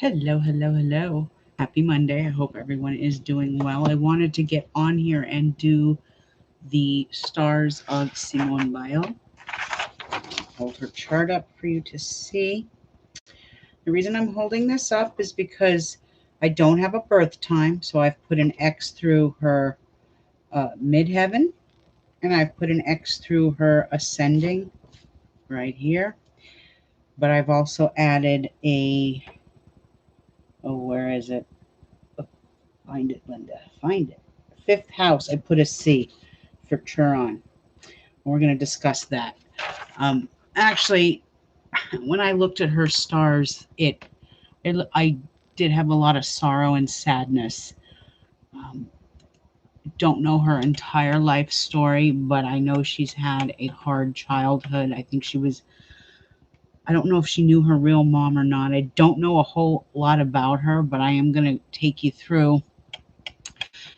Hello, hello, hello. Happy Monday. I hope everyone is doing well. I wanted to get on here and do the stars of Simone Biles. Hold her chart up for you to see. The reason I'm holding this up is because I don't have a birth time, so I've put an X through her midheaven, and I've put an X through her ascending right here. But I've also added where is it? Find it, Linda. Find it. Fifth house, I put a C for Chiron. We're going to discuss that. Actually, when I looked at her stars, I did have a lot of sorrow and sadness. Um, don't know her entire life story, but I know she's had a hard childhood. I don't know if she knew her real mom or not. I don't know a whole lot about her, but I am going to take you through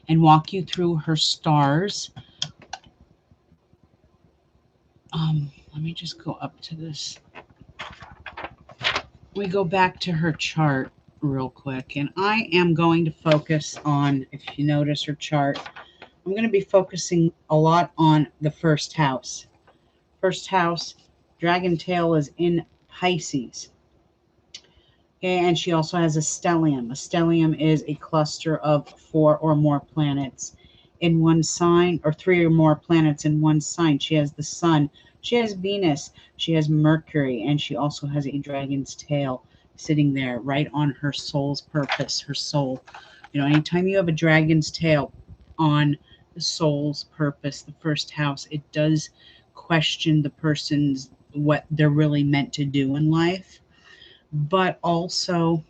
and walk you through her stars. Let me just go up to this. We go back to her chart real quick, and I am going to focus on, if you notice her chart, I'm going to be focusing a lot on the first house. First house, dragon tail is in Pisces. Okay, and she also has a stellium. A stellium is a cluster of 4 or more planets in one sign, or 3 or more planets in one sign. She has the sun, she has Venus, she has Mercury, and she also has a dragon's tail sitting there right on her soul's purpose, her soul. You know, anytime you have a dragon's tail on the soul's purpose, the first house, it does question the person's what they're really meant to do in life. But also,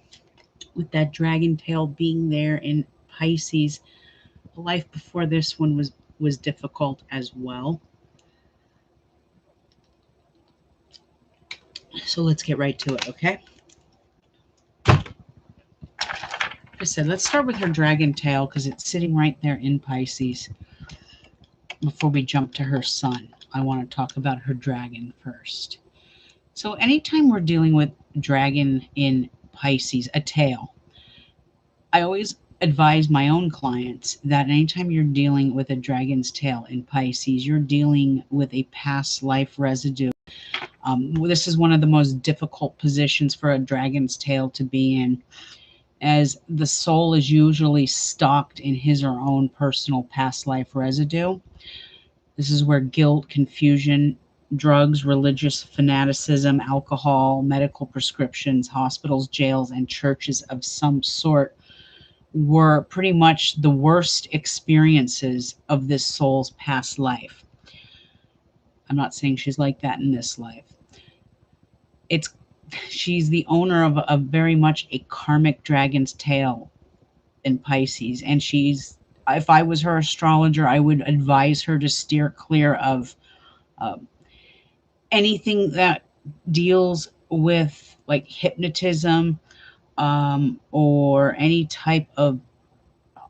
with that dragon tail being there in Pisces, the life before this one was difficult as well. So let's get right to it, okay? Like I said, let's start with her dragon tail because it's sitting right there in Pisces. Before we jump to her sun, I want to talk about her dragon first. So anytime we're dealing with dragon in Pisces, a tail, I always advise my own clients that anytime you're dealing with a dragon's tail in Pisces, you're dealing with a past life residue. This is one of the most difficult positions for a dragon's tail to be in, as the soul is usually stalked in his or own personal past life residue. This is where guilt, confusion, drugs, religious fanaticism, alcohol, medical prescriptions, hospitals, jails, and churches of some sort were pretty much the worst experiences of this soul's past life. I'm not saying she's like that in this life. It's She's the owner of a very much a karmic dragon's tail in Pisces, and she's, if I was her astrologer, I would advise her to steer clear of uh, anything that deals with like hypnotism, or any type of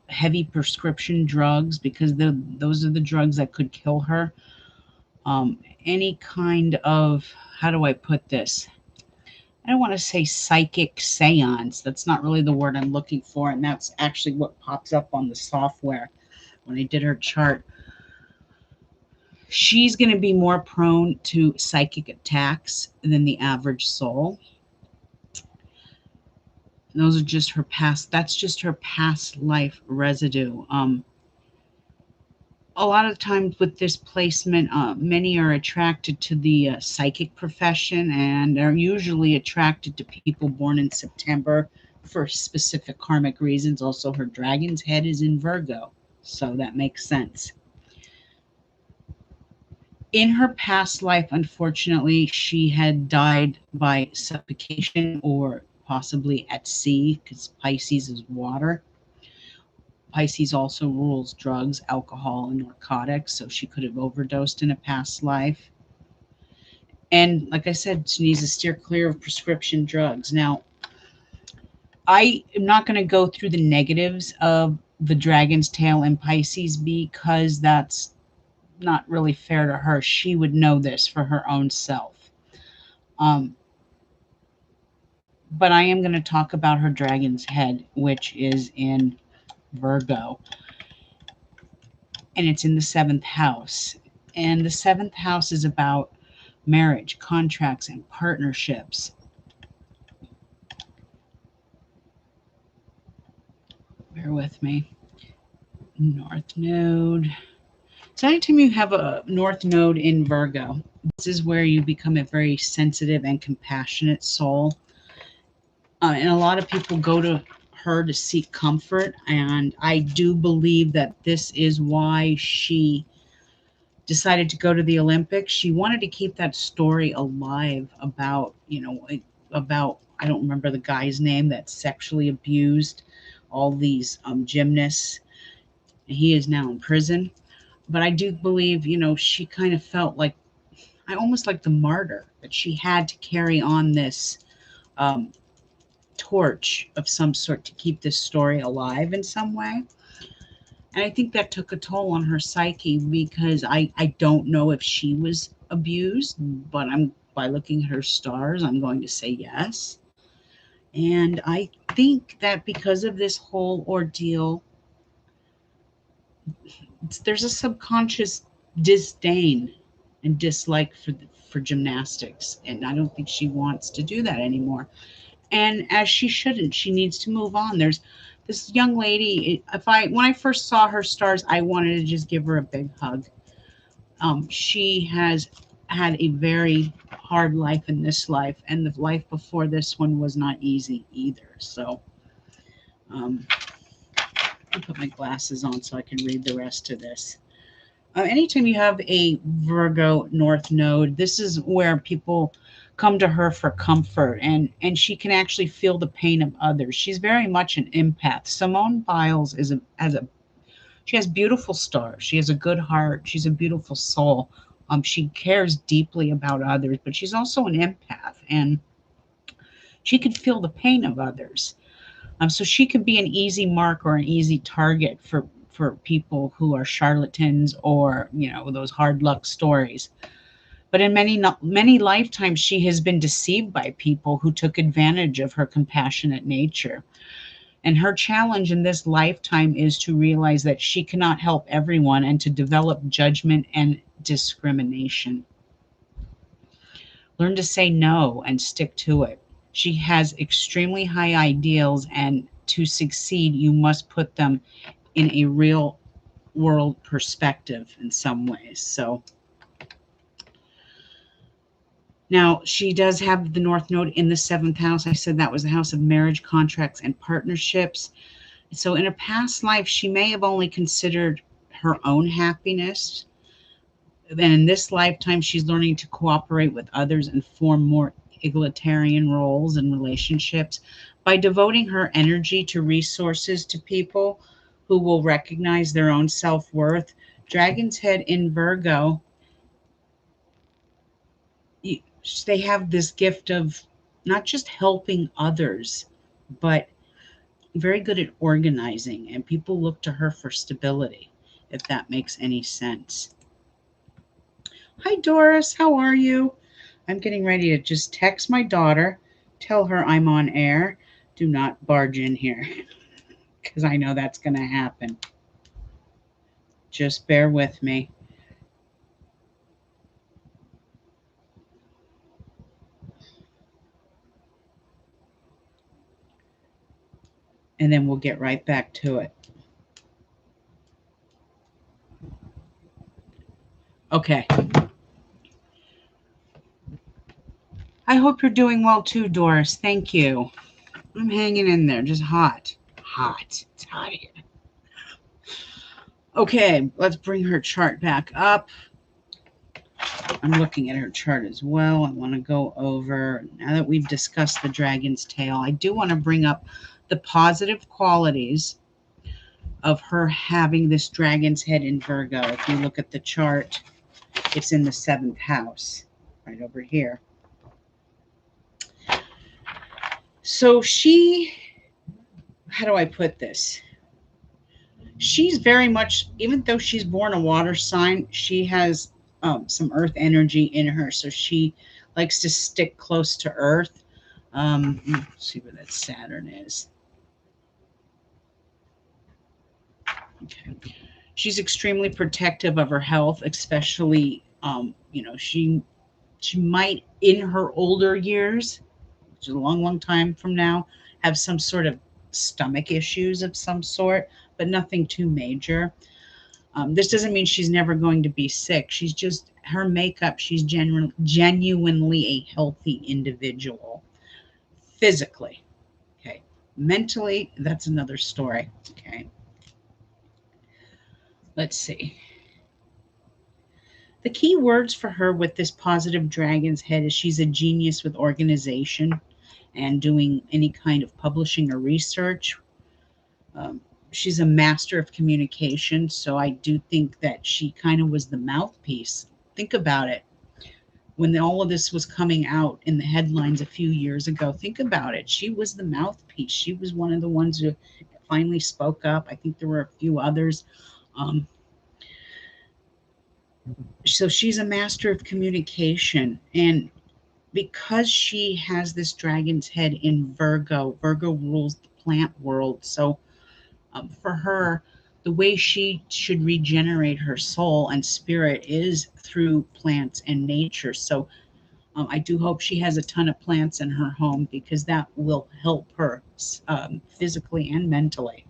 heavy prescription drugs, because those are the drugs that could kill her. Any kind of, how do I put this? I don't want to say psychic seance. That's not really the word I'm looking for, and that's actually what pops up on the software when I did her chart. She's going to be more prone to psychic attacks than the average soul. Those are just her past. That's just her past life residue. A lot of times with this placement, many are attracted to the psychic profession and are usually attracted to people born in September for specific karmic reasons. Also, her dragon's head is in Virgo, so that makes sense. In her past life, unfortunately, she had died by suffocation or possibly at sea, because Pisces is water. Pisces also rules drugs, alcohol, and narcotics, so she could have overdosed in a past life. And like I said, she needs to steer clear of prescription drugs. Now, I am not going to go through the negatives of the dragon's tail in Pisces because that's not really fair to her. She would know this for her own self. Um, but I am going to talk about her dragon's head, which is in Virgo, and it's in the seventh house. And the seventh house is about marriage, contracts, and partnerships. Bear with me. North Node. So anytime you have a North Node in Virgo, this is where you become a very sensitive and compassionate soul. And a lot of people go to her to seek comfort. And I do believe that this is why she decided to go to the Olympics. She wanted to keep that story alive about, about, I don't remember the guy's name that sexually abused all these gymnasts. He is now in prison. But I do believe, she kind of felt like, I almost like the martyr, that she had to carry on this um, torch of some sort to keep this story alive in some way. And I think that took a toll on her psyche, because I don't know if she was abused, but by looking at her stars, I'm going to say yes. And I think that because of this whole ordeal, there's a subconscious disdain and dislike for gymnastics, and I don't think she wants to do that anymore. And as she shouldn't, she needs to move on. There's this young lady. When I first saw her stars, I wanted to just give her a big hug. She has had a very hard life in this life, and the life before this one was not easy either. So I'll put my glasses on so I can read the rest of this. Anytime you have a Virgo North Node, this is where people come to her for comfort, and she can actually feel the pain of others. She's very much an empath. Simone Biles she has beautiful stars. She has a good heart. She's a beautiful soul. She cares deeply about others, but she's also an empath, and she can feel the pain of others. So she could be an easy mark or an easy target for people who are charlatans, or those hard luck stories. But in many lifetimes, she has been deceived by people who took advantage of her compassionate nature. And her challenge in this lifetime is to realize that she cannot help everyone, and to develop judgment and discrimination. Learn to say no and stick to it. She has extremely high ideals, and to succeed, you must put them in a real world perspective in some ways. So now she does have the North Node in the seventh house. I said that was the house of marriage, contracts, and partnerships. So in a past life, she may have only considered her own happiness. And in this lifetime, she's learning to cooperate with others and form more egalitarian roles and relationships by devoting her energy to resources to people who will recognize their own self-worth. Dragon's head in Virgo, they have this gift of not just helping others, but very good at organizing, and people look to her for stability, if that makes any sense. Hi, Doris. How are you? I'm getting ready to just text my daughter, tell her I'm on air. Do not barge in here, because I know that's going to happen. Just bear with me. And then we'll get right back to it. Okay. I hope you're doing well too, Doris. Thank you. I'm hanging in there, just hot. Hot. It's hot here. Okay, let's bring her chart back up. I'm looking at her chart as well. I want to go over, now that we've discussed the dragon's tail, I do want to bring up the positive qualities of her having this dragon's head in Virgo. If you look at the chart, it's in the seventh house, right over here. So how do I put this? She's very much, even though she's born a water sign, she has some earth energy in her. So she likes to stick close to earth. Let's see where that Saturn is. Okay. She's extremely protective of her health, especially, she might in her older years, which is a long, long time from now, have some sort of stomach issues of some sort, but nothing too major. This doesn't mean she's never going to be sick. She's just her makeup. She's genuinely a healthy individual physically. Okay. Mentally, that's another story. Okay. Let's see. The key words for her with this positive dragon's head is she's a genius with organization and doing any kind of publishing or research. Um, she's a master of communication. So I do think that she kind of was the mouthpiece. Think about it. When all of this was coming out in the headlines a few years ago, think about it. She was the mouthpiece. She was one of the ones who finally spoke up. I think there were a few others. Um, so she's a master of communication. And because she has this dragon's head in Virgo, Virgo rules the plant world. So for her, the way she should regenerate her soul and spirit is through plants and nature. So I do hope she has a ton of plants in her home because that will help her physically and mentally.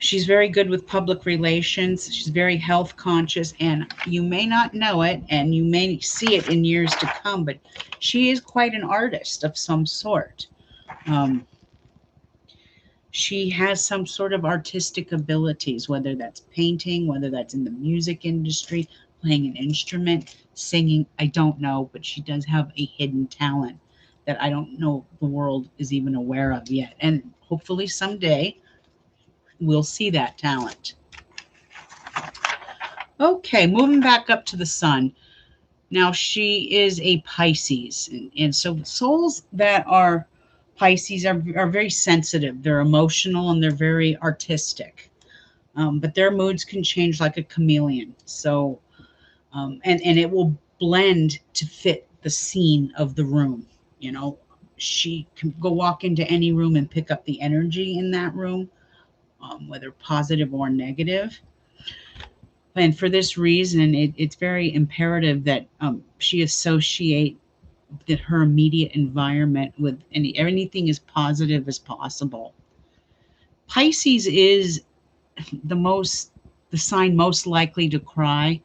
She's very good with public relations. She's very health conscious, and you may not know it, and you may see it in years to come, but she is quite an artist of some sort. Um, she has some sort of artistic abilities, whether that's painting, whether that's in the music industry, playing an instrument, singing. I don't know, but she does have a hidden talent that I don't know the world is even aware of yet. And hopefully someday we'll see that talent. Okay, moving back up to the sun. Now, she is a Pisces. And so souls that are Pisces are very sensitive. They're emotional and they're very artistic. But their moods can change like a chameleon. So, and it will blend to fit the scene of the room. You know, she can go walk into any room and pick up the energy in that room, whether positive or negative. And for this reason, it's very imperative that she associate her immediate environment with anything as positive as possible. Pisces is the most the sign most likely to cry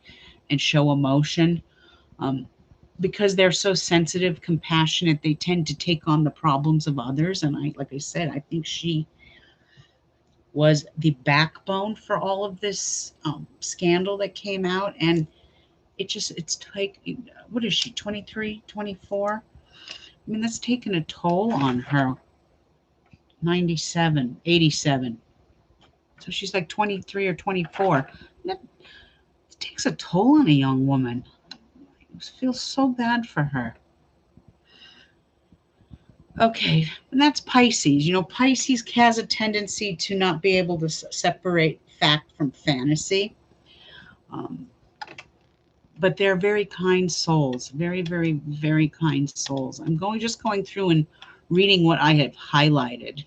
and show emotion. Um, because they're so sensitive, compassionate, they tend to take on the problems of others. And like I said, I think she was the backbone for all of this scandal that came out. And it's like, what is she, 23, 24? I mean, that's taken a toll on her. 97, 87. So she's like 23 or 24. That takes a toll on a young woman. I feel so bad for her. Okay, and that's Pisces. You know, Pisces has a tendency to not be able to separate fact from fantasy. Um, but they're very kind souls, very, very, very kind souls. I'm just going through and reading what I have highlighted.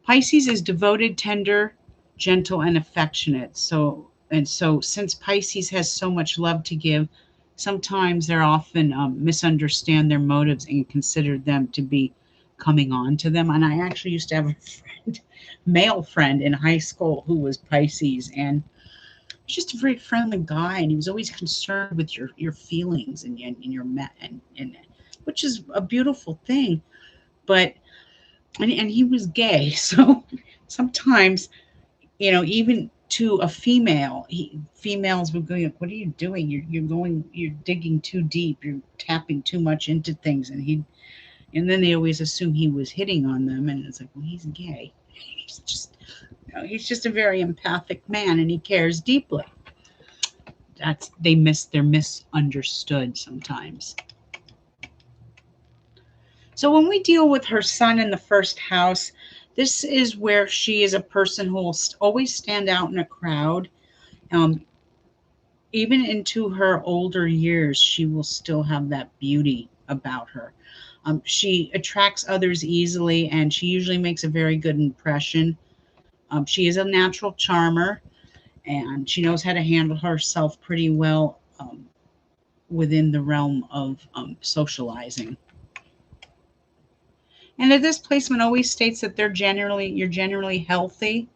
Pisces is devoted, tender, gentle, and affectionate. So since Pisces has so much love to give, sometimes they're often misunderstand their motives and consider them to be coming on to them. And I actually used to have a male friend in high school who was Pisces, and he's just a very friendly guy, and he was always concerned with your feelings and your and which is a beautiful thing. But and he was gay, so sometimes, even to a female, females would go, what are you doing? You're digging too deep. You're tapping too much into things. And then they always assume he was hitting on them. And it's like, well, he's gay. He's just a very empathic man, and he cares deeply. They're misunderstood sometimes. So when we deal with her sun in the first house, this is where she is a person who will always stand out in a crowd. Um, even into her older years, she will still have that beauty about her. She attracts others easily, and she usually makes a very good impression. She is a natural charmer, and she knows how to handle herself pretty well within the realm of socializing. And if this placement always states that you're generally healthy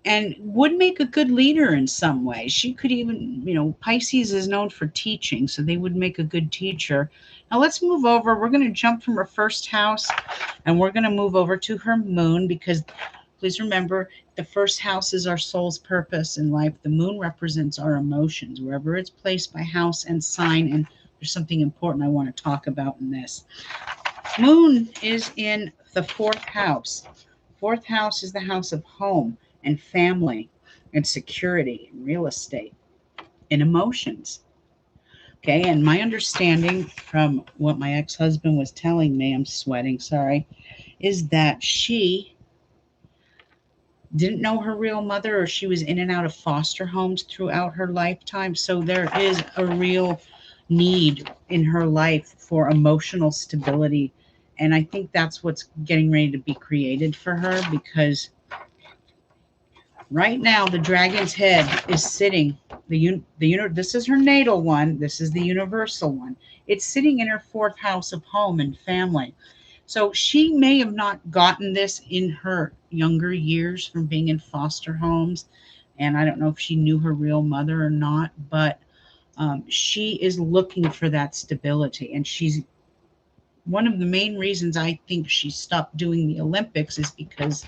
and would make a good leader in some way. She could even, Pisces is known for teaching, so they would make a good teacher. Now let's move over. We're going to jump from her first house and we're going to move over to her moon, because please remember, the first house is our soul's purpose in life. The moon represents our emotions, wherever it's placed by house and sign. And there's something important I want to talk about in this. Moon is in the fourth house. Fourth house is the house of home and family and security and real estate and emotions. Okay, and my understanding from what my ex-husband was telling me, I'm sweating, sorry, is that she didn't know her real mother, or she was in and out of foster homes throughout her lifetime. So there is a real need in her life for emotional stability. And I think that's what's getting ready to be created for her, because right now the dragon's head is sitting, this is her natal one, this is the universal one. It's sitting in her fourth house of home and family. So she may have not gotten this in her younger years from being in foster homes. And I don't know if she knew her real mother or not, but she is looking for that stability. And she's one of the main reasons I think she stopped doing the Olympics is because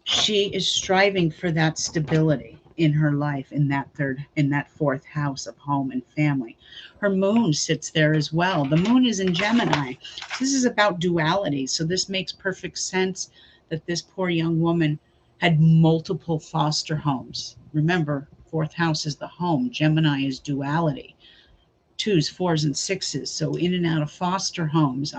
she is striving for that stability in her life, in that fourth house of home and family. Her moon sits there as well. The moon is in Gemini. This is about duality. So this makes perfect sense that this poor young woman had multiple foster homes. Remember, fourth house is the home. Gemini is duality. Twos, fours, and sixes. So in and out of foster homes.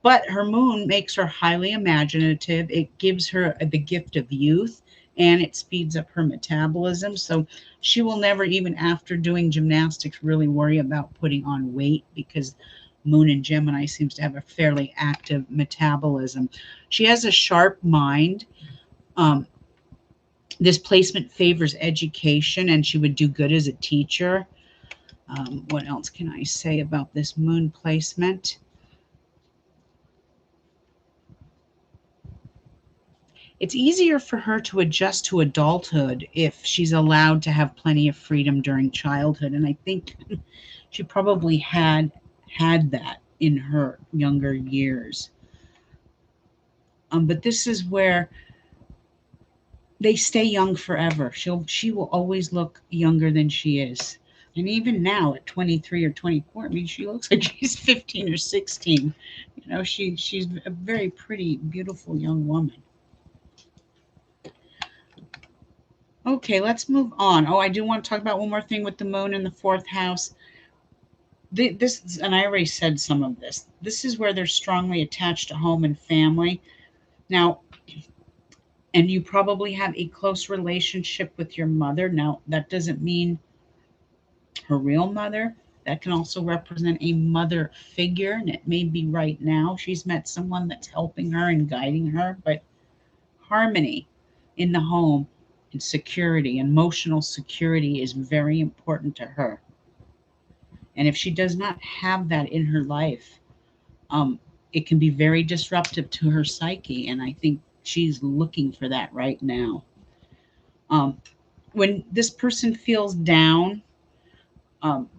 But her moon makes her highly imaginative. It gives her the gift of youth, and it speeds up her metabolism. So she will never, even after doing gymnastics, really worry about putting on weight, because moon in Gemini seems to have a fairly active metabolism. She has a sharp mind. This placement favors education, and she would do good as a teacher. What else can I say about this moon placement? It's easier for her to adjust to adulthood if she's allowed to have plenty of freedom during childhood. And I think she probably had that in her younger years. But this is where they stay young forever. She will always look younger than she is. And even now at 23 or 24, I mean, she looks like she's 15 or 16. She's a very pretty, beautiful young woman. Okay, let's move on. Oh, I do want to talk about one more thing with the moon in the fourth house. This, and I already said some of this. This is where they're strongly attached to home and family. Now, and you probably have a close relationship with your mother. Now, that doesn't mean her real mother. That can also represent a mother figure, and it may be right now she's met someone that's helping her and guiding her. But harmony in the home and security, emotional security, is very important to her. And if she does not have that in her life, it can be very disruptive to her psyche. And I think she's looking for that right now. When this person feels down, um,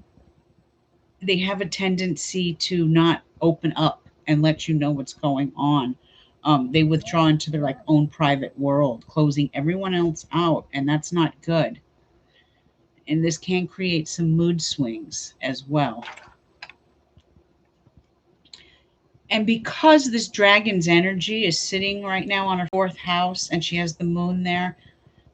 they have a tendency to not open up and let you know what's going on. They withdraw into their own private world, closing everyone else out, and that's not good. And this can create some mood swings as well. And because this dragon's energy is sitting right now on her fourth house and she has the moon there,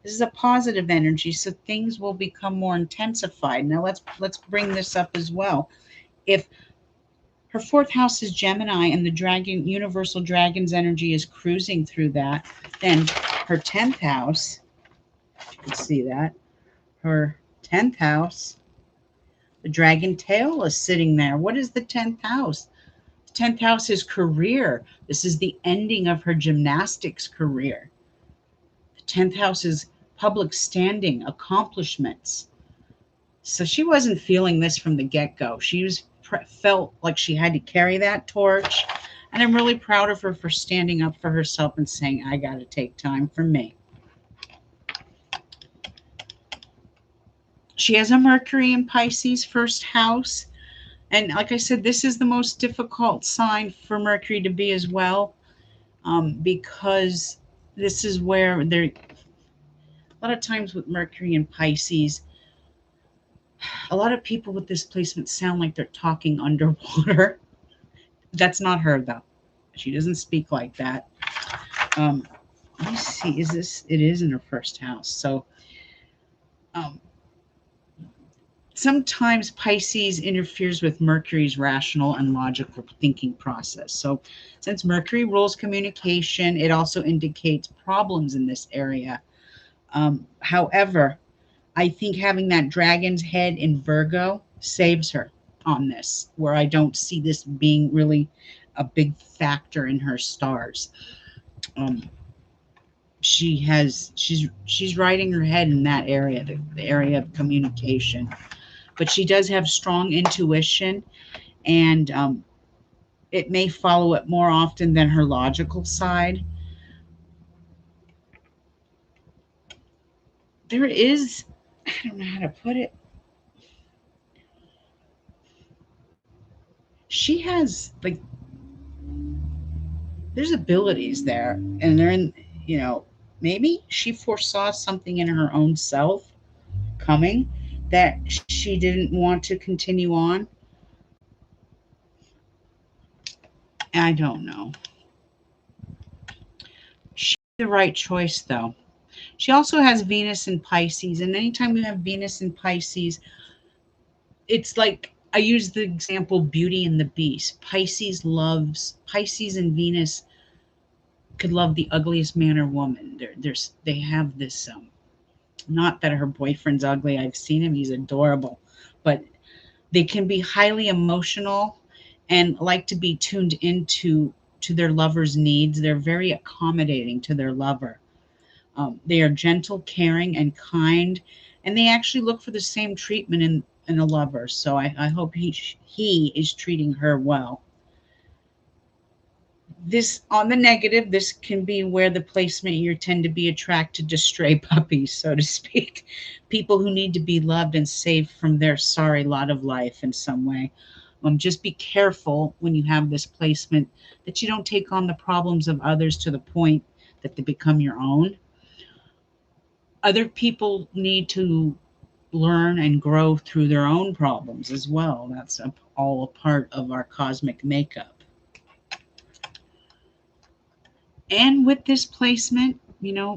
this is a positive energy, so things will become more intensified. Now let's bring this up as well. If her fourth house is Gemini and the dragon, universal dragon's energy, is cruising through that, then her 10th house, you can see that, her 10th house. The dragon tail is sitting there. What is the 10th house? The 10th house is career. This is the ending of her gymnastics career. The 10th house is public standing, accomplishments. So she wasn't feeling this from the get-go. She was felt like she had to carry that torch. And I'm really proud of her for standing up for herself and saying, I got to take time for me. She has a Mercury in Pisces, first house. And like I said, this is the most difficult sign for Mercury to be as well, because this is where there, a lot of times with Mercury in Pisces, a lot of people with this placement sound like they're talking underwater. That's not her, though. She doesn't speak like that. Let me see. Is this? It is in her first house. So sometimes Pisces interferes with Mercury's rational and logical thinking process. So since Mercury rules communication, it also indicates problems in this area. However, I think having that dragon's head in Virgo saves her on this, where I don't see this being really a big factor in her stars. She's riding her head in that area, the area of communication. But she does have strong intuition, and it may follow it more often than her logical side. There is, I don't know how to put it. She has like, there's abilities there, and they're in, maybe she foresaw something in her own self coming that she didn't want to continue on. I don't know. She's the right choice, though. She also has Venus in Pisces, and anytime you have Venus in Pisces, it's like I use the example Beauty and the Beast. Pisces and Venus could love the ugliest man or woman. They have this not that her boyfriend's ugly. I've seen him; he's adorable, but they can be highly emotional and like to be tuned into their lover's needs. They're very accommodating to their lover. They are gentle, caring, and kind, and they actually look for the same treatment in a lover. So I hope he is treating her well. This, on the negative, this can be where the placement you tend to be attracted to stray puppies, so to speak, people who need to be loved and saved from their sorry lot of life in some way. Just be careful when you have this placement that you don't take on the problems of others to the point that they become your own. Other people need to learn and grow through their own problems as well. That's all a part of our cosmic makeup. And with this placement,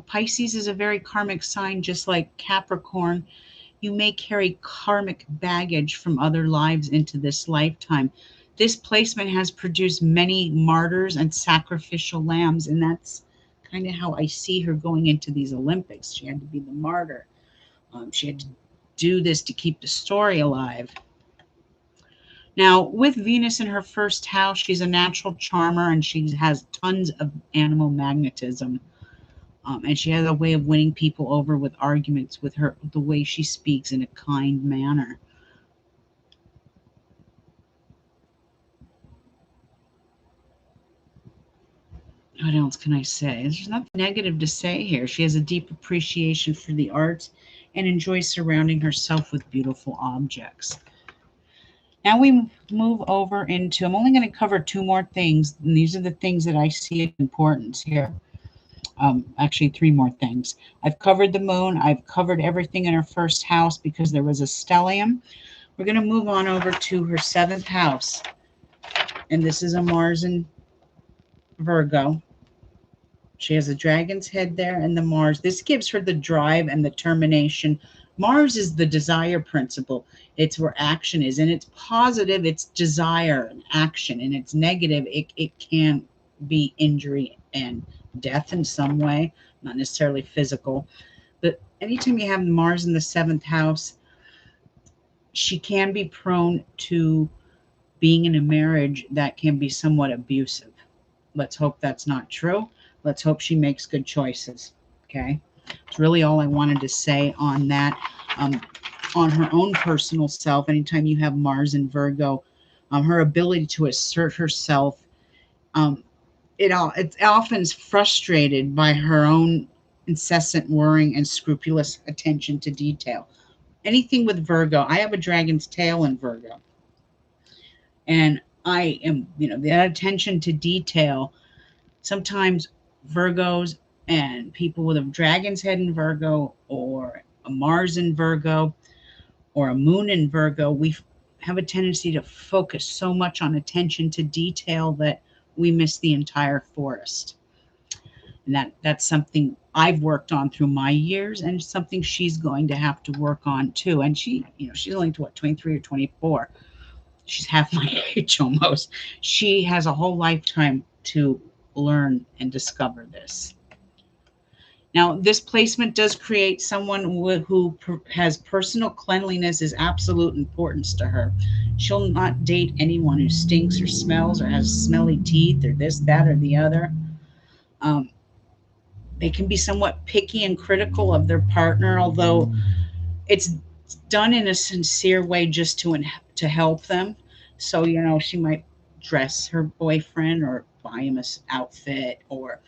Pisces is a very karmic sign, just like Capricorn. You may carry karmic baggage from other lives into this lifetime. This placement has produced many martyrs and sacrificial lambs, and that's kind of how I see her going into these Olympics. She had to be the martyr. She had to do this to keep the story alive. Now, with Venus in her first house, she's a natural charmer, and she has tons of animal magnetism. And she has a way of winning people over with arguments with the way she speaks in a kind manner. What else can I say? There's nothing negative to say here. She has a deep appreciation for the arts and enjoys surrounding herself with beautiful objects. Now we move over into, I'm only going to cover two more things, and these are the things that I see of importance here. Actually, three more things. I've covered the moon. I've covered everything in her first house because there was a stellium. We're going to move on over to her seventh house, and this is a Mars in Virgo. She has a dragon's head there and the Mars. This gives her the drive and the determination. Mars is the desire principle. It's where action is. And it's positive, it's desire and action. And it's negative, it can be injury and death in some way, not necessarily physical. But anytime you have Mars in the seventh house, she can be prone to being in a marriage that can be somewhat abusive. Let's hope that's not true. Let's hope she makes good choices. Okay. It's really all I wanted to say on that. Um, on her own personal self, anytime you have Mars in Virgo, her ability to assert herself, um, it's often is frustrated by her own incessant worrying and scrupulous attention to detail. Anything with Virgo, I have a dragon's tail in Virgo, and I am, that attention to detail. Sometimes Virgos and people with a dragon's head in Virgo or a Mars in Virgo or a moon in Virgo, we have a tendency to focus so much on attention to detail that we miss the entire forest. And that's something I've worked on through my years, and it's something she's going to have to work on too. And she's only to what, 23 or 24. She's half my age almost. She has a whole lifetime to learn and discover this. Now, this placement does create someone who has personal cleanliness is absolute importance to her. She'll not date anyone who stinks or smells or has smelly teeth or this, that, or the other. Um, they can be somewhat picky and critical of their partner, although it's done in a sincere way just to help them. So she might dress her boyfriend or buy him a outfit or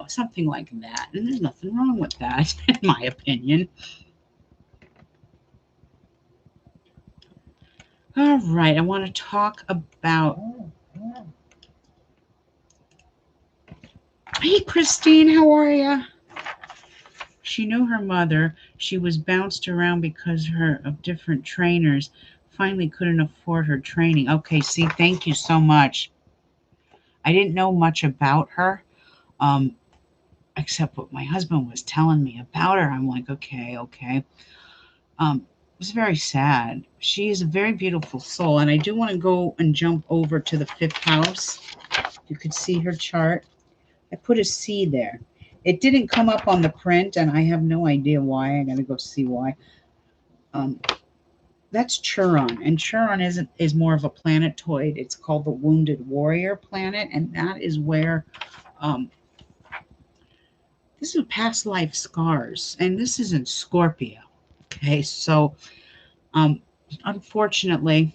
something like that. And there's nothing wrong with that, in my opinion. All right, I want to talk about. Hey, Christine, how are you? She knew her mother. She was bounced around because of different trainers. Finally, couldn't afford her training. Okay, see, thank you so much. I didn't know much about her, um, except what my husband was telling me about her. I'm like, okay, okay. It was very sad. She is a very beautiful soul, and I do want to go and jump over to the fifth house. You could see her chart. I put a C there. It didn't come up on the print, and I have no idea why. I gotta go see why. Um, that's Chiron, and Chiron is more of a planetoid. It's called the Wounded Warrior planet, and that is where um, this is past life scars, and this is in Scorpio. Okay, so um, unfortunately,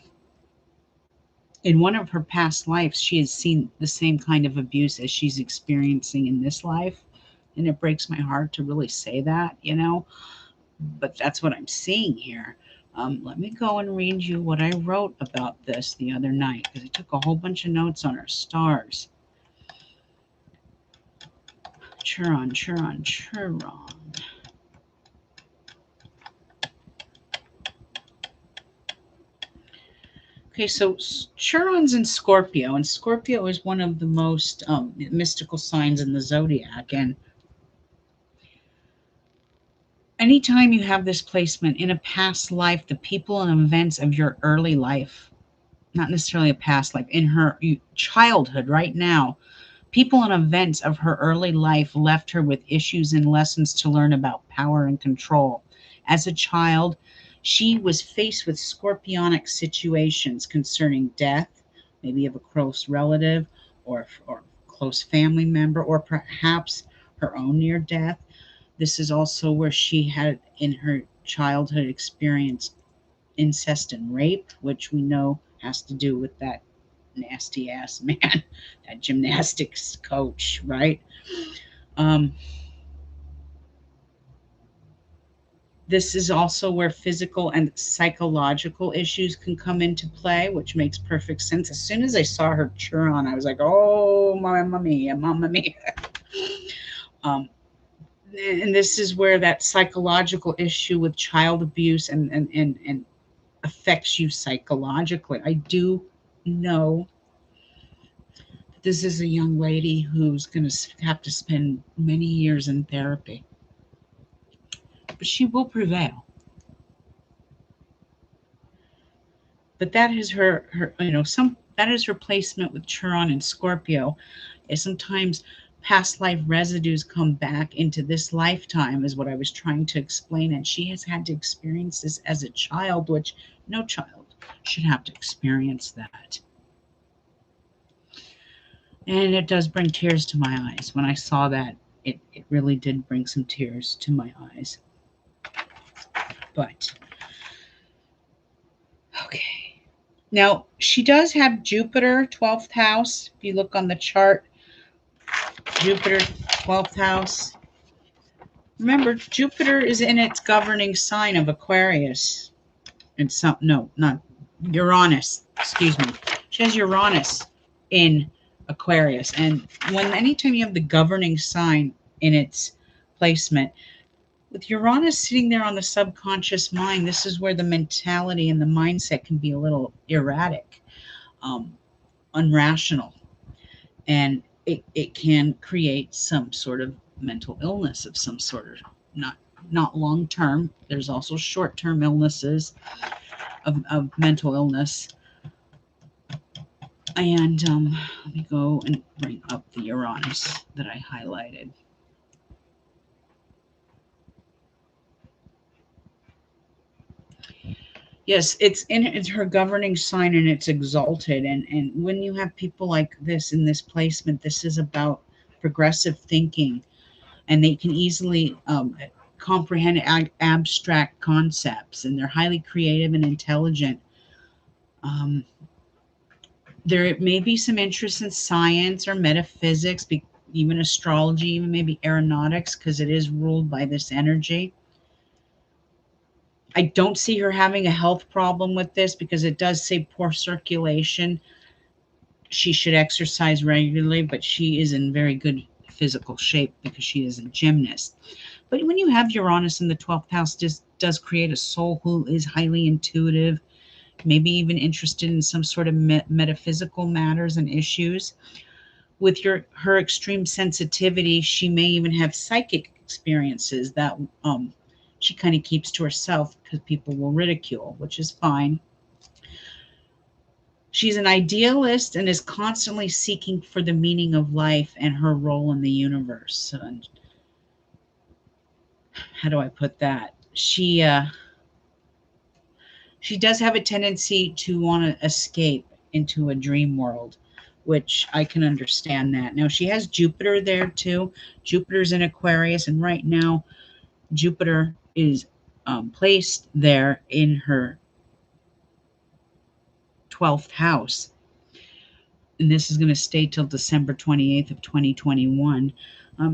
in one of her past lives, she has seen the same kind of abuse as she's experiencing in this life. And it breaks my heart to really say that, but that's what I'm seeing here. Let me go and read you what I wrote about this the other night because I took a whole bunch of notes on her stars. Chiron, Chiron, Chiron. Okay, so Chiron's in Scorpio, and Scorpio is one of the most mystical signs in the zodiac. And anytime you have this placement in a past life, the people and events of your early life, not necessarily a past life, in her childhood right now, people and events of her early life left her with issues and lessons to learn about power and control. As a child, she was faced with scorpionic situations concerning death, maybe of a close relative or close family member, or perhaps her own near death. This is also where she had in her childhood experienced incest and rape, which we know has to do with that nasty ass man, that gymnastics coach, right? Um, this is also where physical and psychological issues can come into play, which makes perfect sense. As soon as I saw her Chiron, I was like, oh, mamma mia, mamma mia. um, and this is where that psychological issue with child abuse and affects you psychologically. I do know this is a young lady who's going to have to spend many years in therapy, but she will prevail. But that is her some that is her placement with Chiron and Scorpio. Is sometimes past life residues come back into this lifetime, is what I was trying to explain. And she has had to experience this as a child, which no child should have to experience that. And it does bring tears to my eyes. When I saw that, it really did bring some tears to my eyes. But, okay. Now, she does have Jupiter, 12th house. If you look on the chart, Jupiter, 12th house. Remember, Jupiter is in its governing sign of Aquarius. And some, no, not Uranus. Excuse me. She has Uranus in Aquarius. And anytime you have the governing sign in its placement, with Uranus sitting there on the subconscious mind, this is where the mentality and the mindset can be a little erratic, unrational, and it can create some sort of mental illness of some sort, or not long term. There's also short term illnesses of mental illness. And let me go and bring up the Uranus that I highlighted. Yes, it's her governing sign, and it's exalted. And when you have people like this in this placement, this is about progressive thinking, and they can easily comprehend abstract concepts, and they're highly creative and intelligent. There may be some interest in science or metaphysics, even astrology, even maybe aeronautics, because it is ruled by this energy. I don't see her having a health problem with this, because it does say poor circulation. She should exercise regularly, but she is in very good physical shape because she is a gymnast. But when you have Uranus in the 12th house, does create a soul who is highly intuitive, maybe even interested in some sort of metaphysical matters and issues. With her extreme sensitivity, she may even have psychic experiences that she kind of keeps to herself because people will ridicule, which is fine. She's an idealist and is constantly seeking for the meaning of life and her role in the universe. And how do I put that? She does have a tendency to want to escape into a dream world, which I can understand that. Now, she has Jupiter there too. Jupiter's in Aquarius, and right now Jupiter is placed there in her 12th house. And this is going to stay till December 28th of 2021.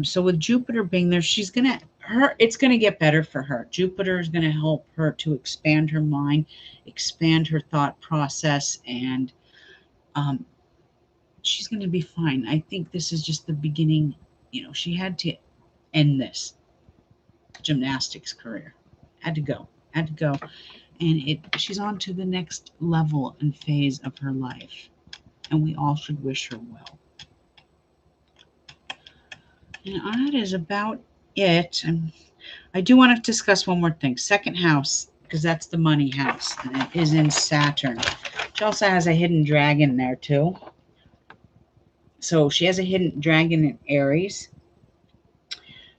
So with Jupiter being there, it's going to get better for her. Jupiter is going to help her to expand her mind, expand her thought process, and she's going to be fine. I think this is just the beginning. She had to end this gymnastics career. Had to go. And she's on to the next level and phase of her life. And we all should wish her well. And that is about it. And I do want to discuss one more thing. Second house, because that's the money house, and it is in Saturn. She also has a hidden dragon there too. So she has a hidden dragon in Aries.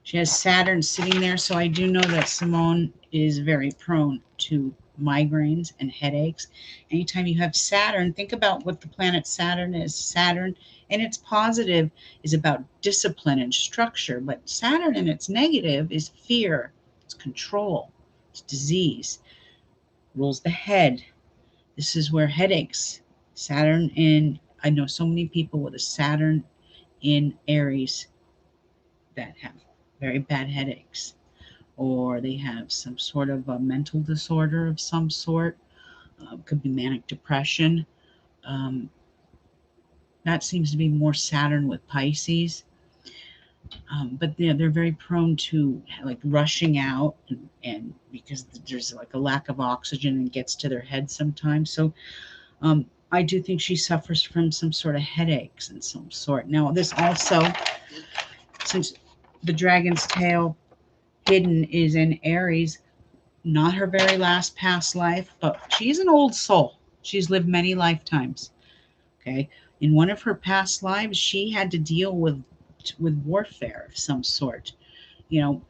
She has Saturn sitting there. So I do know that Simone is very prone to migraines and headaches. Anytime you have Saturn, think about what the planet Saturn is. Saturn, and its positive, is about discipline and structure, but Saturn in its negative is fear, it's control, it's disease, rules the head. This is where headaches. I know so many people with a Saturn in Aries that have very bad headaches, or they have some sort of a mental disorder of some sort. Could be manic depression. That seems to be more Saturn with Pisces. But they're very prone to like rushing out, and because there's like a lack of oxygen and gets to their head sometimes. So I do think she suffers from some sort of headaches in some sort. Now, this also, since the dragon's tail hidden is in Aries, not her very last past life, but she's an old soul. She's lived many lifetimes. Okay. In one of her past lives, she had to deal with equipped with warfare of some sort. You know,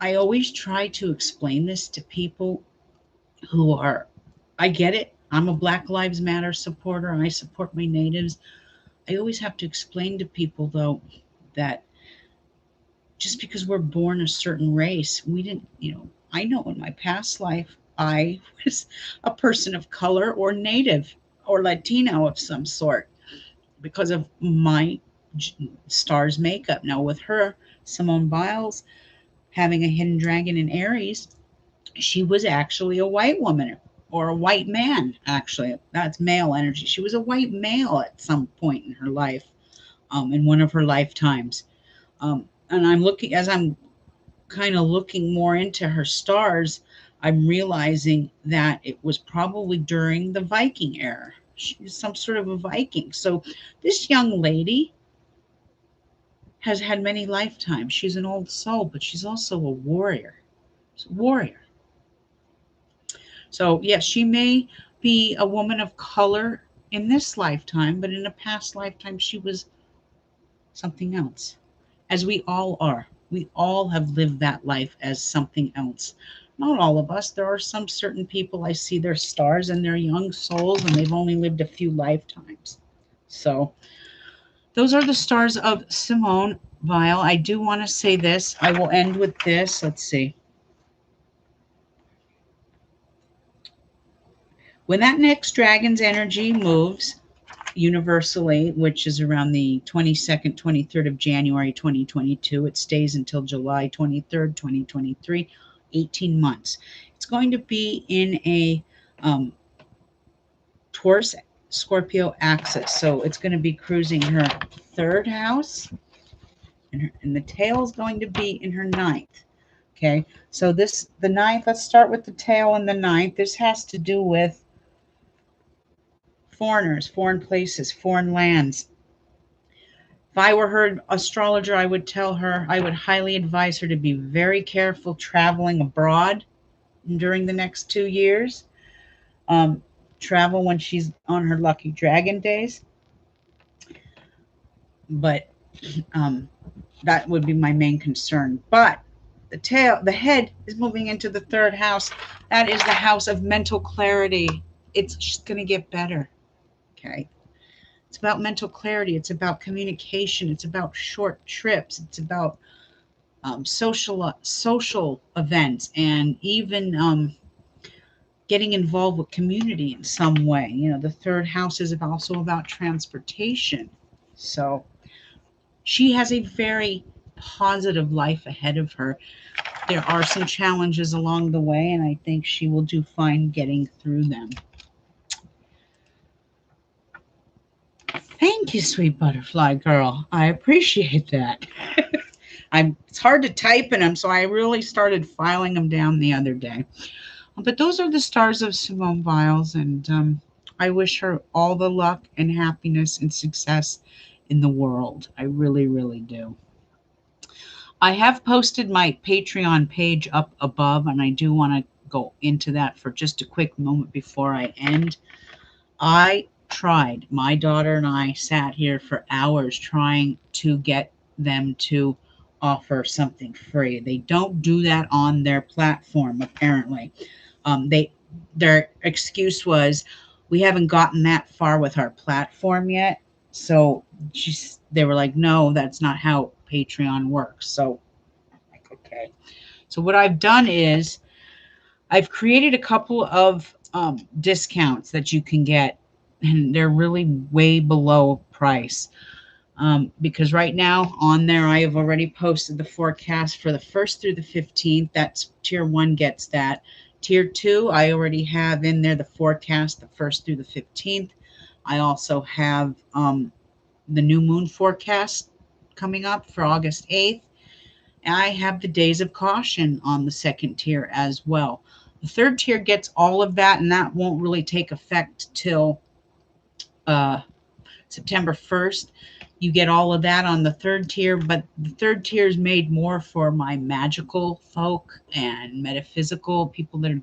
I always try to explain this to people who are, I get it. I'm a Black Lives Matter supporter and I support my natives. I always have to explain to people, though, that just because we're born a certain race, we didn't, I know in my past life, I was a person of color or native or Latino of some sort because of my star's makeup. Now, with her, Simone Biles, having a hidden dragon in Aries, she was actually a white woman or a white man, actually. That's male energy. She was a white male at some point in her life, in one of her lifetimes. And I'm looking, as I'm kind of looking more into her stars, I'm realizing that it was probably during the Viking era. She's some sort of a Viking. So this young lady has had many lifetimes. She's an old soul, but she's also a warrior. She's a warrior. So, yes, she may be a woman of color in this lifetime, but in a past lifetime, she was something else, as we all are. We all have lived that life as something else. Not all of us. There are some certain people I see their stars and they're young souls and they've only lived a few lifetimes. So, those are the stars of Simone Biles. I do want to say this. I will end with this. Let's see. When that next dragon's energy moves universally, which is around the 22nd, 23rd of January 2022, it stays until July 23rd, 2023, 18 months. It's going to be in a Taurus Scorpio axis. So it's going to be cruising her third house, and the tail is going to be in her ninth. Okay, so the ninth, let's start with the tail and the ninth. This has to do with foreigners, foreign places, foreign lands. If I were her astrologer, I would tell her, I would highly advise her to be very careful traveling abroad during the next 2 years. Travel when she's on her lucky dragon days. But that would be my main concern. But the head is moving into the third house. That is the house of mental clarity. It's just going to get better. Okay. It's about mental clarity. It's about communication. It's about short trips. It's about social events, and even getting involved with community in some way. The third house is also about transportation. So she has a very positive life ahead of her. There are some challenges along the way, and I think she will do fine getting through them. Thank you, sweet butterfly girl. I appreciate that. It's hard to type in them, so I really started filing them down the other day. But those are the stars of Simone Biles, and I wish her all the luck and happiness and success in the world. I really, really do. I have posted my Patreon page up above, and I do want to go into that for just a quick moment before I end. I tried. My daughter and I sat here for hours trying to get them to offer something free. They don't do that on their platform, apparently. Their excuse was, we haven't gotten that far with our platform yet. So they were like, no, that's not how Patreon works. So, like, okay. So what I've done is I've created a couple of discounts that you can get, and they're really way below price. Because right now on there, I have already posted the forecast for the 1st through the 15th. That's tier 1 gets that. Tier 2, I already have in there the forecast, the 1st through the 15th. I also have the new moon forecast coming up for August 8th. And I have the days of caution on the 2nd tier as well. The 3rd tier gets all of that, and that won't really take effect till September 1st. You get all of that on the 3rd tier, but the 3rd tier is made more for my magical folk and metaphysical people that are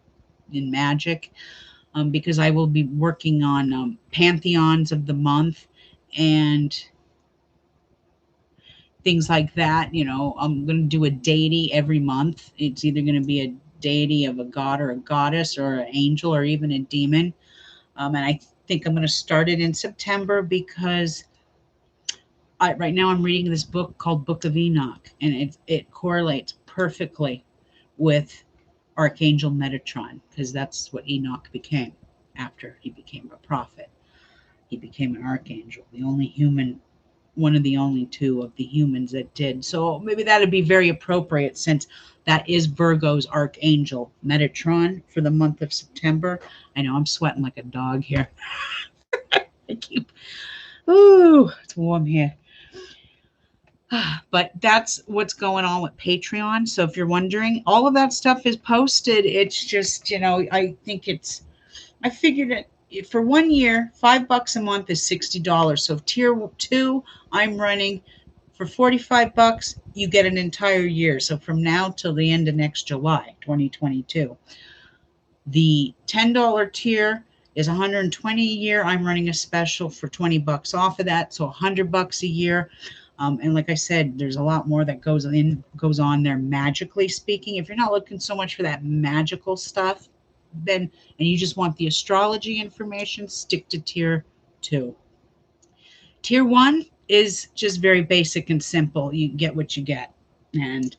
in magic, because I will be working on pantheons of the month and things like that. You know, I'm going to do a deity every month. It's either going to be a deity of a god or a goddess or an angel or even a demon. And I think I'm going to start it in September because right now I'm reading this book called Book of Enoch, and it correlates perfectly with Archangel Metatron, because that's what Enoch became after he became a prophet. He became an archangel, the only human, one of the only two of the humans that did. So maybe that'd be very appropriate, since that is Virgo's archangel Metatron for the month of September. I know I'm sweating like a dog here. I keep, ooh, it's warm here. But that's what's going on with Patreon. So if you're wondering, all of that stuff is posted. It's just, you know, I figured it for 1 year, $5 a month is $60. So tier 2, I'm running for $45. You get an entire year. So from now till the end of next July, 2022. The $10 tier is $120 a year. I'm running a special for $20 off of that, so $100 a year. And like I said, there's a lot more that goes on there, magically speaking. If you're not looking so much for that magical stuff, then and you just want the astrology information, stick to tier 2. Tier 1 is just very basic and simple. You get what you get, and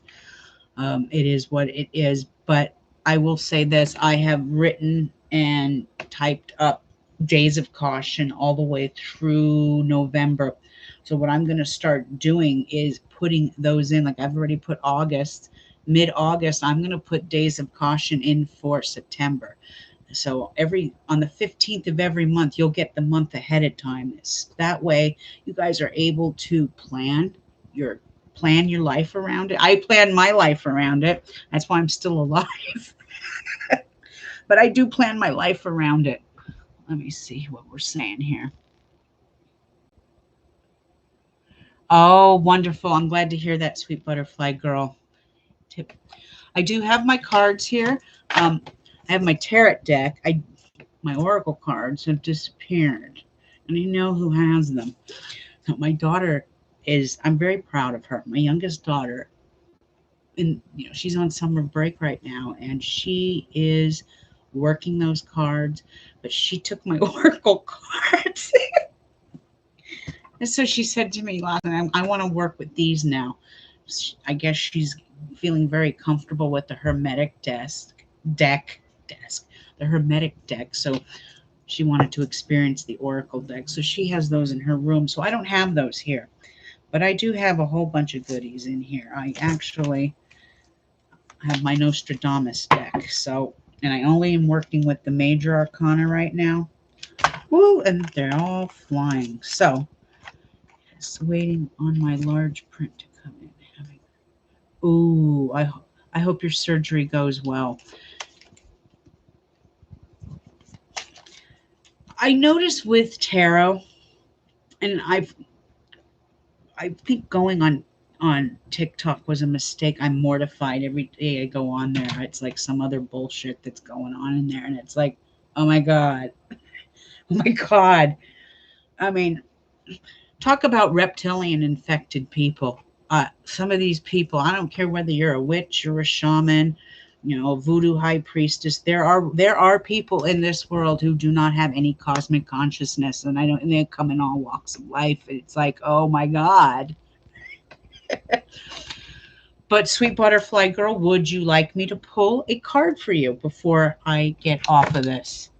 it is what it is. But I will say this: I have written and typed up days of caution all the way through November. So what I'm going to start doing is putting those in. Like I've already put August, mid-August. I'm going to put days of caution in for September. So on the 15th of every month, you'll get the month ahead of time. That way, you guys are able to plan your life around it. I plan my life around it. That's why I'm still alive. But I do plan my life around it. Let me see what we're saying here. Oh, wonderful. I'm glad to hear that, sweet butterfly girl. Tip. I do have my cards here. I have my tarot deck. My oracle cards have disappeared. And you know who has them. My daughter I'm very proud of her. My youngest daughter, and she's on summer break right now, and she is working those cards, but she took my oracle cards. And so she said to me last night, I want to work with these now. I guess she's feeling very comfortable with the Hermetic deck, the Hermetic deck. So she wanted to experience the Oracle deck. So she has those in her room. So I don't have those here, but I do have a whole bunch of goodies in here. I actually have my Nostradamus deck. So, and I only am working with the major arcana right now. Woo, and they're all flying. So, just waiting on my large print to come in. Ooh, I hope your surgery goes well. I notice with tarot, and I think going on TikTok was a mistake. I'm mortified every day I go on there. It's like some other bullshit that's going on in there, and it's like, oh my god, oh my god. I mean, talk about reptilian infected people. Some of these people, I don't care whether you're a witch or a shaman, a voodoo high priestess. There are people in this world who do not have any cosmic consciousness, and they come in all walks of life. It's like, oh my god. But sweet butterfly girl, would you like me to pull a card for you before I get off of this?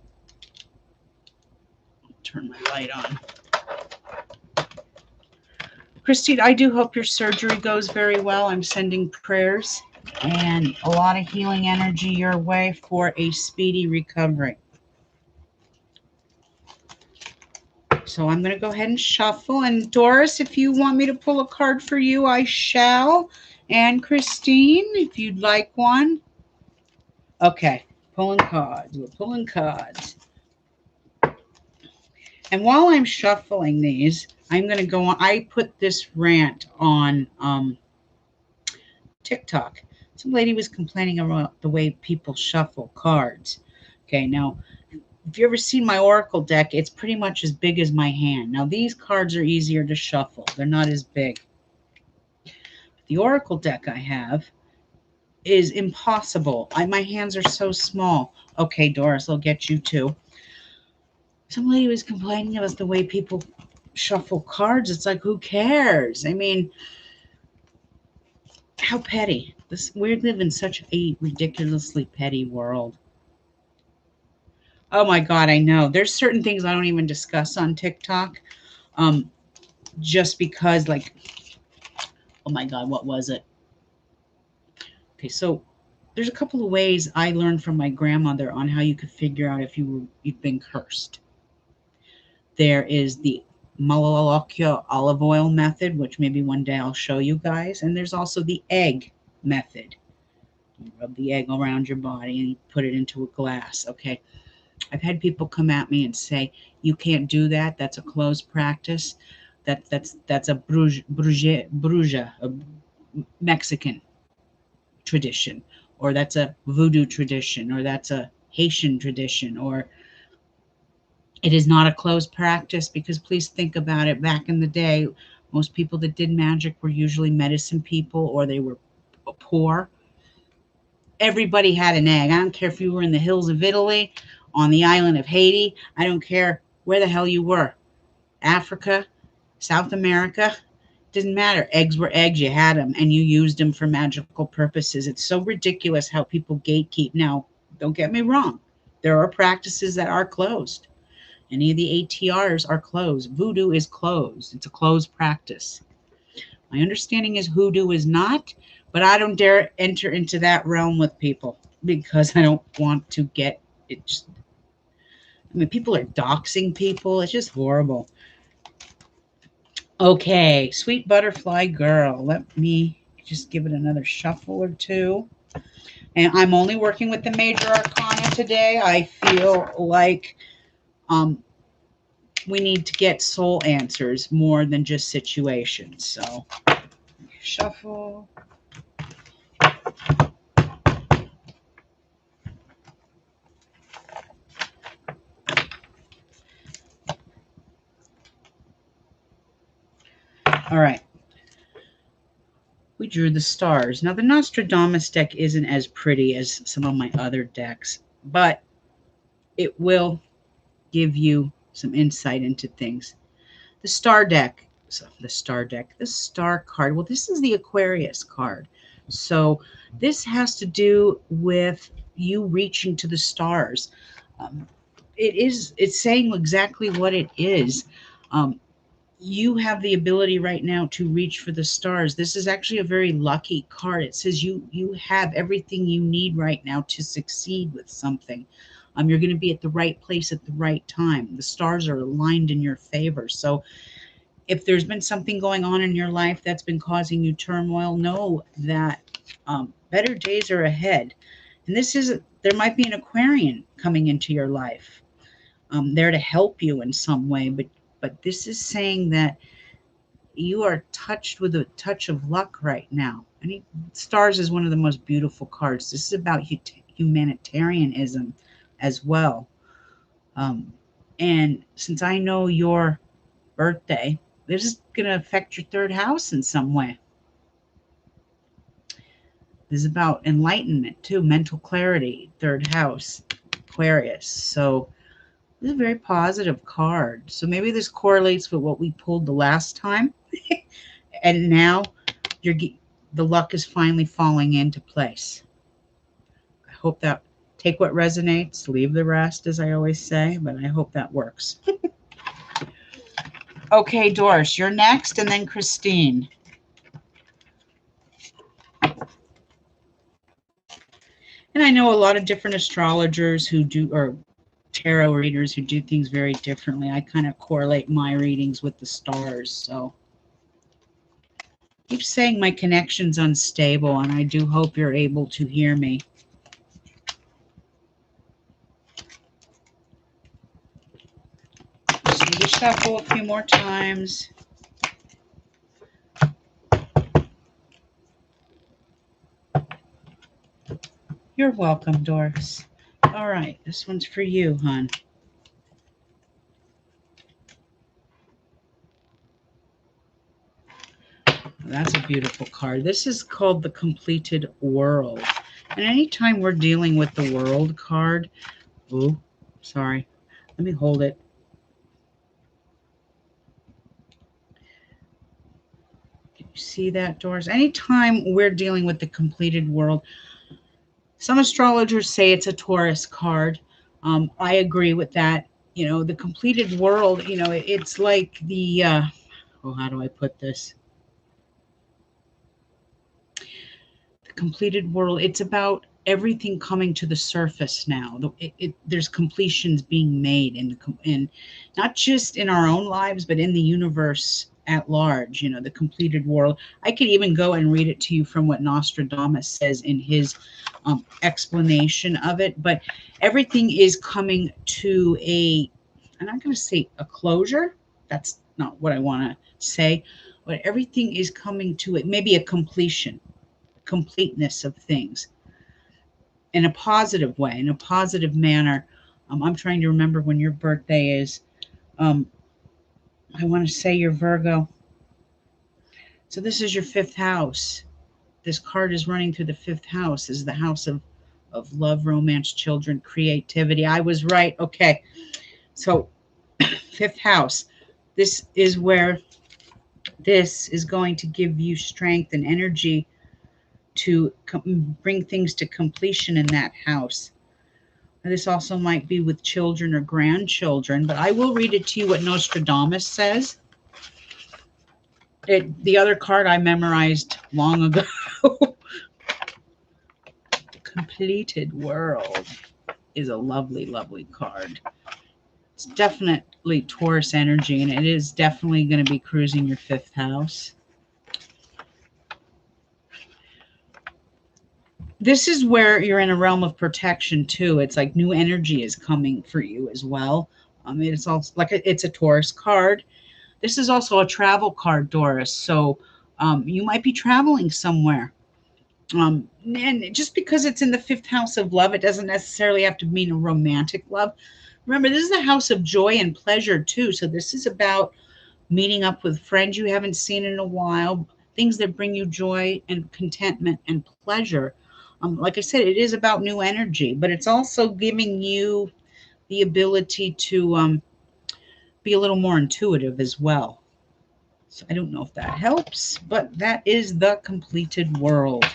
Turn my light on. Christine, I do hope your surgery goes very well. I'm sending prayers and a lot of healing energy your way for a speedy recovery. So I'm going to go ahead and shuffle. And Doris, if you want me to pull a card for you, I shall. And Christine, if you'd like one. Okay, pulling cards. We're pulling cards. And while I'm shuffling these, I'm going to go on. I put this rant on TikTok. Some lady was complaining about the way people shuffle cards. Okay, now, if you ever seen my Oracle deck, it's pretty much as big as my hand. Now, these cards are easier to shuffle. They're not as big. The Oracle deck I have is impossible. My hands are so small. Okay, Doris, I'll get you too. Some lady was complaining about the way people shuffle cards. It's like, who cares? I mean, how petty. We live in such a ridiculously petty world. Oh my God, I know. There's certain things I don't even discuss on TikTok. Um, just because, like, oh my God, what was it? Okay, so there's a couple of ways I learned from my grandmother on how you could figure out if you've been cursed. There is the Malalokia olive oil method, which maybe one day I'll show you guys. And there's also the egg method. You rub the egg around your body and you put it into a glass. Okay. I've had people come at me and say, you can't do that. That's a closed practice. That's a Bruja, a Mexican tradition, or that's a voodoo tradition, or that's a Haitian tradition, or it is not a closed practice, because please think about it. Back in the day, most people that did magic were usually medicine people, or they were poor. Everybody had an egg. I don't care if you were in the hills of Italy, on the island of Haiti. I don't care where the hell you were. Africa, South America, didn't matter. Eggs were eggs. You had them and you used them for magical purposes. It's so ridiculous how people gatekeep. Now, don't get me wrong. There are practices that are closed. Any of the ATRs are closed. Voodoo is closed. It's a closed practice. My understanding is hoodoo is not, but I don't dare enter into that realm with people because I don't want to get it. I mean, people are doxing people. It's just horrible. Okay, sweet butterfly girl. Let me just give it another shuffle or two. And I'm only working with the major arcana today. I feel like we need to get soul answers more than just situations. So shuffle. All right. We drew the stars. Now, the Nostradamus deck isn't as pretty as some of my other decks, but it will give you some insight into things. The star deck, the star card. Well, this is the Aquarius card. So this has to do with you reaching to the stars. Um, it's saying exactly what it is. Um, you have the ability right now to reach for the stars. This is actually a very lucky card. It says you have everything you need right now to succeed with something. You're going to be at the right place at the right time. The stars are aligned in your favor. So if there's been something going on in your life that's been causing you turmoil, know that better days are ahead. And there might be an Aquarian coming into your life, there to help you in some way, but this is saying that you are touched with a touch of luck right now. I mean, stars is one of the most beautiful cards. This is about humanitarianism as well. Um, and since I know your birthday, this is going to affect your third house in some way. This is about enlightenment too, mental clarity, third house, Aquarius. So this is a very positive card. So maybe this correlates with what we pulled the last time. And now the luck is finally falling into place. I hope that take what resonates, leave the rest, as I always say, but I hope that works. Okay, Doris, you're next, and then Christine. And I know a lot of different astrologers who do, or tarot readers who do things very differently. I kind of correlate my readings with the stars. So I keep saying my connection's unstable, and I do hope you're able to hear me. Just need to shuffle a few more times. You're welcome, Doris. All right, this one's for you, hon. That's a beautiful card. This is called the Completed World. And anytime we're dealing with the World card, oh, sorry, let me hold it. Can you see that, Doris? Anytime we're dealing with the Completed World, some astrologers say it's a Taurus card. I agree with that. You know, the Completed World, you know, it's like the, oh, how do I put this? Completed world, it's about everything coming to the surface now. There's completions being made in not just in our own lives but in the universe at large. You know, the completed world. I could even go and read it to you from what Nostradamus says in his explanation of it, but everything is coming to a, I'm not going to say a closure, that's not what I want to say, but everything is coming to it, maybe a completion, completeness of things in a positive way, in a positive manner. I'm trying to remember when your birthday is. Um, I want to say you're Virgo. So this is your fifth house. This card is running through the fifth house. This is the house of love, romance, children, creativity. I was right. Okay. So fifth house. This is where this is going to give you strength and energy to bring things to completion in that house. This also might be with children or grandchildren, but I will read it to you what Nostradamus says. The other card I memorized long ago. Completed World is a lovely, lovely card. It's definitely Taurus energy, and it is definitely going to be cruising your fifth house. This is where you're in a realm of protection too. It's like new energy is coming for you as well. It's also like it's a Taurus card. This is also a travel card, Doris. So you might be traveling somewhere. And just because it's in the fifth house of love, it doesn't necessarily have to mean a romantic love. Remember, this is a house of joy and pleasure too. So this is about meeting up with friends you haven't seen in a while, things that bring you joy and contentment and pleasure. Like I said, it is about new energy, but it's also giving you the ability to be a little more intuitive as well. So I don't know if that helps, but that is the completed world.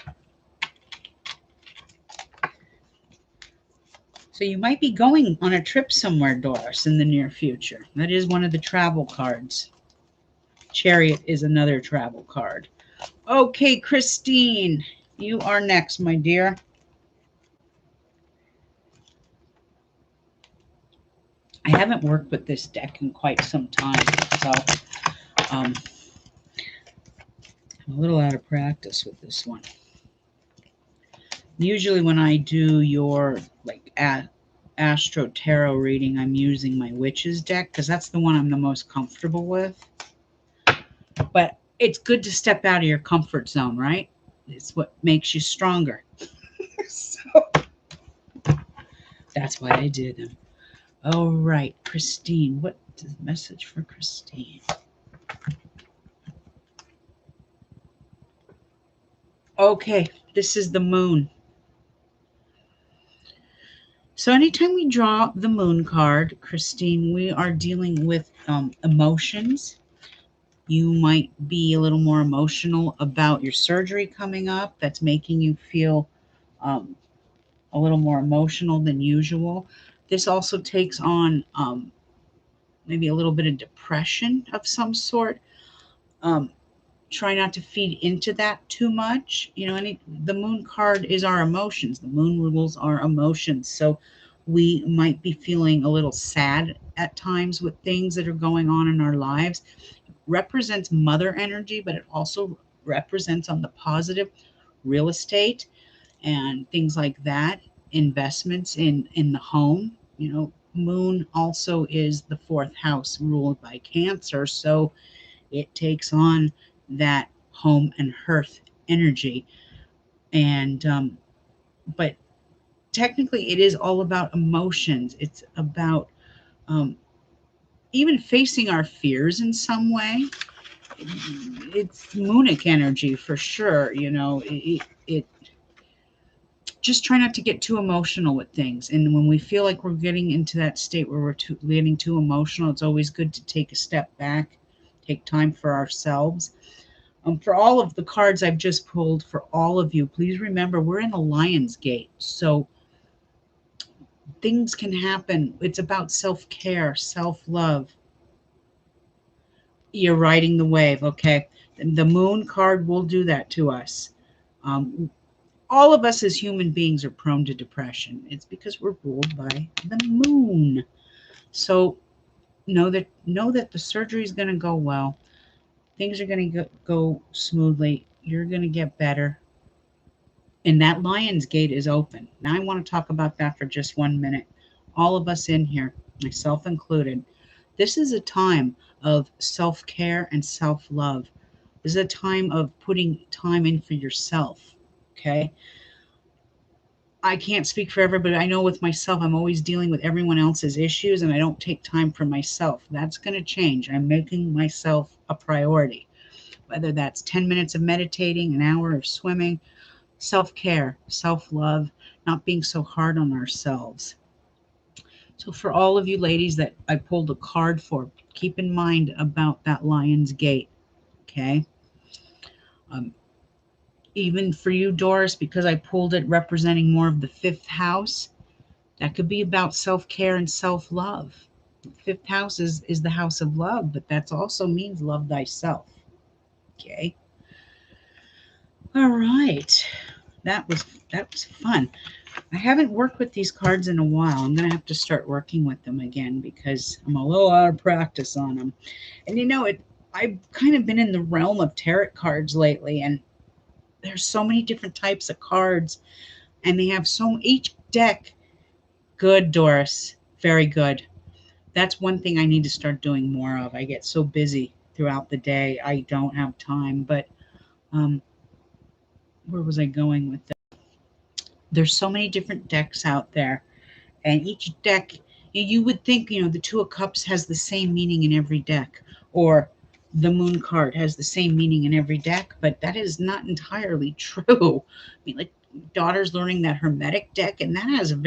So you might be going on a trip somewhere, Doris, in the near future. That is one of the travel cards. Chariot is another travel card. Okay, Christine, you are next, my dear. I haven't worked with this deck in quite some time, so I'm a little out of practice with this one. Usually when I do your like Astro Tarot reading, I'm using my Witches deck because that's the one I'm the most comfortable with. But it's good to step out of your comfort zone, right? It's what makes you stronger. So that's why I did them. All right, Christine. What is the message for Christine? Okay, this is the moon. So anytime we draw the moon card, Christine, we are dealing with emotions. You might be a little more emotional about your surgery coming up. That's making you feel a little more emotional than usual. This also takes on maybe a little bit of depression of some sort. Um, Try not to feed into that too much. You know, the moon card is our emotions. The moon rules our emotions. So we might be feeling a little sad at times with things that are going on in our lives. It represents mother energy, but it also represents on the positive real estate and things like that, investments in the home. You know, moon also is the fourth house ruled by Cancer, so it takes on that home and hearth energy. And but technically it is all about emotions. It's about even facing our fears in some way. it's moonic energy for sure. You know, it just try not to get too emotional with things. And when we feel like we're getting into that state where we're getting too emotional, it's always good to take a step back, take time for ourselves. For all of the cards I've just pulled for all of you, please remember we're in the Lion's Gate. So things can happen. It's about self care, self love. You're riding the wave, okay? The moon card will do that to us. Um, all of us as human beings are prone to depression. It's because we're ruled by the moon. So know that the surgery is going to go well. Things are going to go smoothly. You're going to get better. And that Lion's Gate is open. Now I want to talk about that for just 1 minute. All of us in here, myself included, this is a time of self-care and self-love. This is a time of putting time in for yourself. Okay. I can't speak for everybody. I know with myself, I'm always dealing with everyone else's issues and I don't take time for myself. That's going to change. I'm making myself a priority, whether that's 10 minutes of meditating, an hour of swimming, self-care, self-love, not being so hard on ourselves. So for all of you ladies that I pulled a card for, keep in mind about that Lion's Gate, okay? Um, Even for you, Doris, because I pulled it representing more of the fifth house, that could be about self-care and self-love. Fifth house is the house of love, but that also means love thyself. Okay. All right. That was fun. I haven't worked with these cards in a while. I'm gonna have to start working with them again because I'm a little out of practice on them. And you know it. I've kind of been in the realm of tarot cards lately, and there's so many different types of cards, and they have each deck. Good, Doris. Very good. That's one thing I need to start doing more of. I get so busy throughout the day, I don't have time. But um, where was I going with that? There's so many different decks out there, and each deck, you would think, the Two of Cups has the same meaning in every deck, or the Moon card has the same meaning in every deck, but that is not entirely true. I mean, like, daughter's learning that Hermetic deck, and that has it's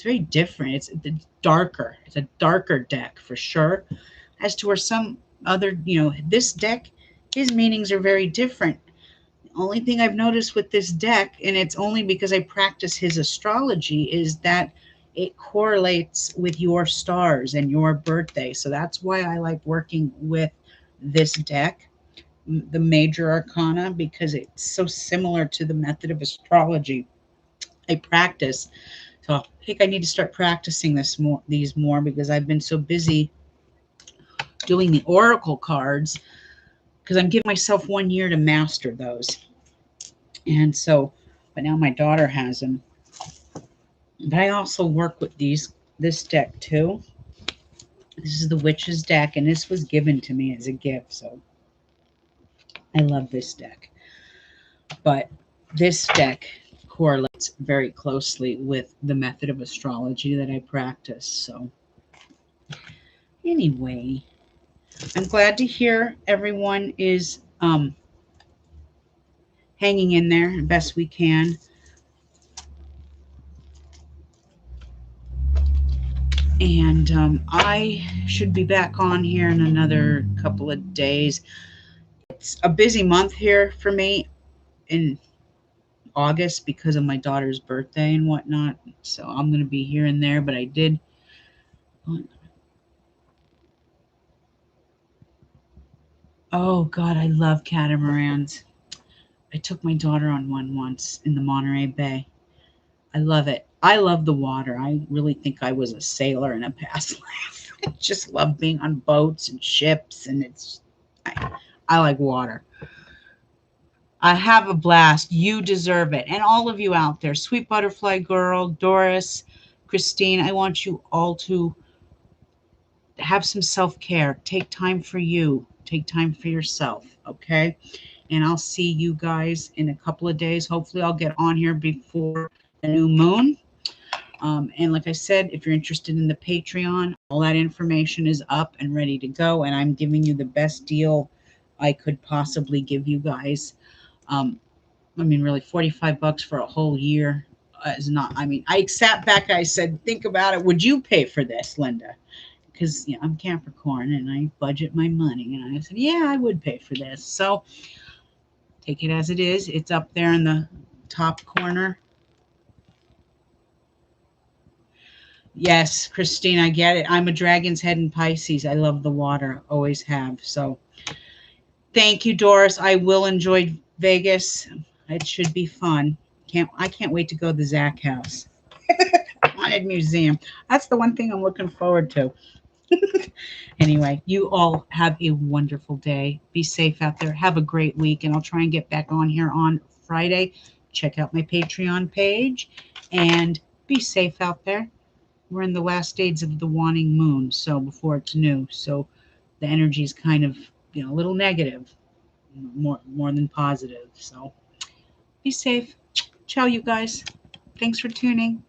very different. It's darker. It's a darker deck for sure. As to where some other, this deck, his meanings are very different. Only thing I've noticed with this deck, and it's only because I practice his astrology, is that it correlates with your stars and your birthday. So that's why I like working with this deck, the major arcana, because it's so similar to the method of astrology I practice. So I think I need to start practicing these more because I've been so busy doing the oracle cards because I'm giving myself 1 year to master those. And so, but now my daughter has them. But I also work with this deck too. This is the Witch's deck, and this was given to me as a gift. So I love this deck. But this deck correlates very closely with the method of astrology that I practice. So anyway, I'm glad to hear everyone is hanging in there the best we can. And I should be back on here in another couple of days. It's a busy month here for me in August because of my daughter's birthday and whatnot. So I'm going to be here and there, but I did. Oh, God, I love catamarans. I took my daughter on one once in the Monterey Bay. I love it. I love the water. I really think I was a sailor in a past life. I just love being on boats and ships, and I like water. I have a blast. You deserve it. And all of you out there, Sweet Butterfly Girl, Doris, Christine, I want you all to have some self-care. Take time for you. Take time for yourself, okay? And I'll see you guys in a couple of days. Hopefully I'll get on here before the new moon. And like I said, if you're interested in the Patreon, all that information is up and ready to go. And I'm giving you the best deal I could possibly give you guys. I mean, really, $45 for a whole year is not. I mean, I sat back. I said, think about it. Would you pay for this, Linda? Because I'm Capricorn and I budget my money. And I said, yeah, I would pay for this. So take it as it is. It's up there in the top corner. Yes, Christine, I get it. I'm a dragon's head in Pisces. I love the water, always have. So thank you, Doris. I will enjoy Vegas. It should be fun. I can't wait to go to the Zach House. Haunted Museum. That's the one thing I'm looking forward to. Anyway, you all have a wonderful day. Be safe out there. Have a great week. And I'll try and get back on here on Friday. Check out my Patreon page and be safe out there. We're in the last days of the waning moon, so before it's new. So the energy is kind of, a little negative, more than positive. So be safe. Ciao, you guys. Thanks for tuning.